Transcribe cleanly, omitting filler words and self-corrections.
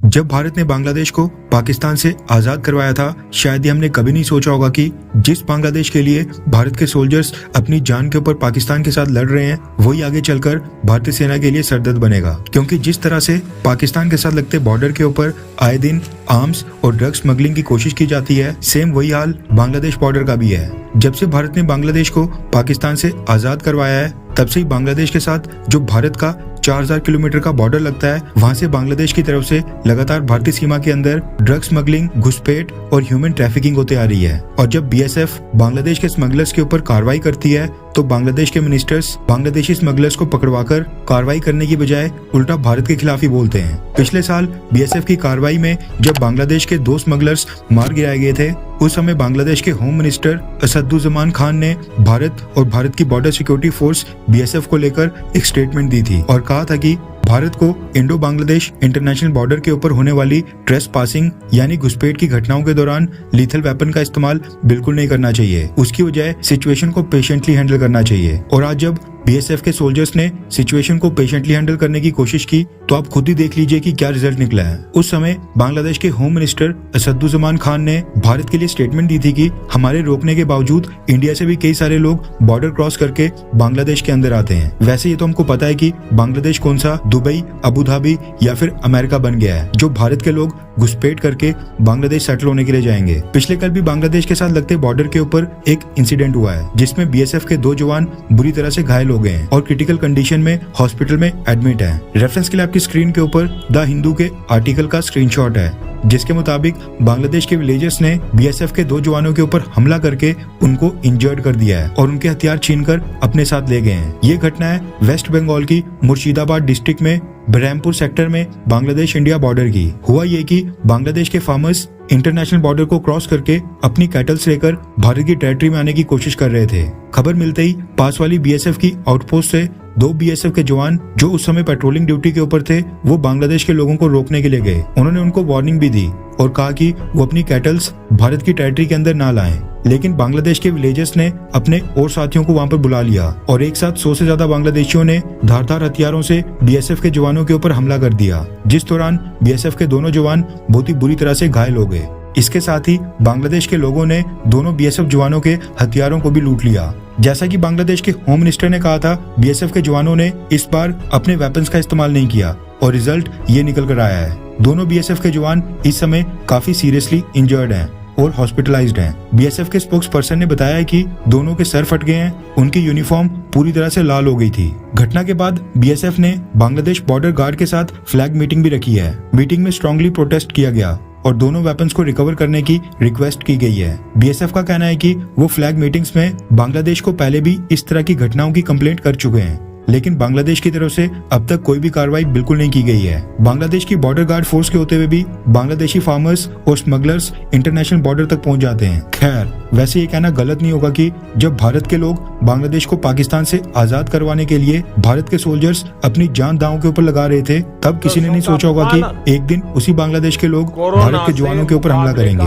जब भारत ने बांग्लादेश को पाकिस्तान से आजाद करवाया था, शायद ही हमने कभी नहीं सोचा होगा कि जिस बांग्लादेश के लिए भारत के सोल्जर्स अपनी जान के ऊपर पाकिस्तान के साथ लड़ रहे हैं, वही आगे चलकर भारतीय सेना के लिए सरदर्द बनेगा। क्योंकि जिस तरह से पाकिस्तान के साथ लगते बॉर्डर के ऊपर आए दिन आर्म्स और ड्रग्स स्मगलिंग की कोशिश की जाती है, सेम वही हाल बांग्लादेश बॉर्डर का भी है। जब से भारत ने बांग्लादेश को पाकिस्तान से आजाद करवाया है, तब से ही बांग्लादेश के साथ जो भारत का 4000 किलोमीटर का बॉर्डर लगता है, वहां से बांग्लादेश की तरफ से लगातार भारतीय सीमा के अंदर ड्रग स्मगलिंग, घुसपैठ और ह्यूमन ट्रैफिकिंग होते आ रही है। और जब बीएसएफ बांग्लादेश के स्मगलर्स के ऊपर कार्रवाई करती है, तो बांग्लादेश के मिनिस्टर्स बांग्लादेशी स्मगलर्स को पकड़वाकर कार्रवाई करने की बजाय उल्टा भारत के खिलाफ ही बोलते हैं। पिछले साल बीएसएफ की कार्रवाई में जब बांग्लादेश के 2 स्मगलर्स मार गिराए गए थे, उस समय बांग्लादेश के होम मिनिस्टर असदुज्जमान खान ने भारत और भारत की बॉर्डर सिक्योरिटी फोर्स बीएसएफ को लेकर एक स्टेटमेंट दी थी और कहा था कि भारत को इंडो बांग्लादेश इंटरनेशनल बॉर्डर के ऊपर होने वाली ट्रेस पासिंग यानी घुसपैठ की घटनाओं के दौरान लीथल वेपन का इस्तेमाल बिल्कुल नहीं करना चाहिए। उसकी बजाय सिचुएशन को पेशेंटली हैंडल करना चाहिए। और आज जब बीएसएफ के सोल्जर्स ने सिचुएशन को पेशेंटली हैंडल करने की कोशिश की, तो आप खुद ही देख लीजिए कि क्या रिजल्ट निकला है। उस समय बांग्लादेश के होम मिनिस्टर असदुज्जमान खान ने भारत के लिए स्टेटमेंट दी थी कि हमारे रोकने के बावजूद इंडिया से भी कई सारे लोग बॉर्डर क्रॉस करके बांग्लादेश के अंदर आते हैं। वैसे ये तो हमको पता है कि बांग्लादेश कौन सा दुबई, अबू धाबी या फिर अमेरिका बन गया है, जो भारत के लोग घुसपैठ करके बांग्लादेश सेटल होने के लिए जाएंगे। पिछले कल भी बांग्लादेश के साथ लगते बॉर्डर के ऊपर एक इंसिडेंट हुआ है, जिसमें बीएसएफ के 2 जवान बुरी तरह से घायल हो गए हैं और क्रिटिकल कंडीशन में हॉस्पिटल में एडमिट हैं। रेफरेंस के लिए आपकी स्क्रीन के ऊपर द हिंदू के आर्टिकल का स्क्रीनशॉट है, जिसके मुताबिक बांग्लादेश के विलेजर्स ने बीएसएफ के 2 जवानों के ऊपर हमला करके उनको इंजर्ड कर दिया है और उनके हथियार छीनकर अपने साथ ले गए हैं। ये घटना है वेस्ट बंगाल की मुर्शिदाबाद डिस्ट्रिक्ट में बरहमपुर सेक्टर में बांग्लादेश इंडिया बॉर्डर की। हुआ ये कि बांग्लादेश के फार्मर्स इंटरनेशनल बॉर्डर को क्रॉस करके अपनी कैटल्स लेकर भारत की टेरिटरी में आने की कोशिश कर रहे थे। खबर मिलते ही पास वाली बीएसएफ की आउटपोस्ट से 2 बीएसएफ के जवान जो उस समय पेट्रोलिंग ड्यूटी के ऊपर थे, वो बांग्लादेश के लोगों को रोकने के लिए गए। उन्होंने उनको वार्निंग भी दी और कहा कि वो अपनी कैटल्स भारत की टेरिटरी के अंदर ना लाएं। लेकिन बांग्लादेश के विलेजर्स ने अपने और साथियों को वहां पर बुला लिया और एक साथ 100 से ज्यादा बांग्लादेशियों ने धारदार हथियारों से बीएसएफ के जवानों के ऊपर हमला कर दिया, जिस दौरान बीएसएफ के दोनों जवान बहुत ही बुरी तरह से घायल हो गए। इसके साथ ही बांग्लादेश के लोगों ने दोनों बीएसएफ जवानों के हथियारों को भी लूट लिया। जैसा कि बांग्लादेश के होम मिनिस्टर ने कहा था, बीएसएफ के जवानों ने इस बार अपने वेपन्स का इस्तेमाल नहीं किया और रिजल्ट ये निकल कर आया है। दोनों बीएसएफ के जवान इस समय काफी सीरियसली इंजर्ड हैं और हॉस्पिटलाइज्ड हैं। बीएसएफ के स्पोक्स पर्सन ने बताया है कि दोनों के सर फट गए हैं, उनकी यूनिफॉर्म पूरी तरह से लाल हो गई थी। घटना के बाद बीएसएफ ने बांग्लादेश बॉर्डर गार्ड के साथ फ्लैग मीटिंग भी रखी है। मीटिंग में स्ट्रांगली प्रोटेस्ट किया गया और दोनों वेपन्स को रिकवर करने की रिक्वेस्ट की गई है। बीएसएफ का कहना है कि वो फ्लैग मीटिंग्स में बांग्लादेश को पहले भी इस तरह की घटनाओं की कंप्लेंट कर चुके हैं, लेकिन बांग्लादेश की तरफ से अब तक कोई भी कार्रवाई बिल्कुल नहीं की गई है। बांग्लादेश की बॉर्डर गार्ड फोर्स के होते हुए भी बांग्लादेशी फार्मर्स और स्मगलर्स इंटरनेशनल बॉर्डर तक पहुंच जाते हैं। खैर, वैसे ये कहना गलत नहीं होगा कि जब भारत के लोग बांग्लादेश को पाकिस्तान से आजाद करवाने के लिए भारत के सोल्जर्स अपनी जान दांव के ऊपर लगा रहे थे, तब किसी ने नहीं सोचा होगा कि एक दिन उसी बांग्लादेश के लोग भारत के जवानों के ऊपर हमला करेंगे।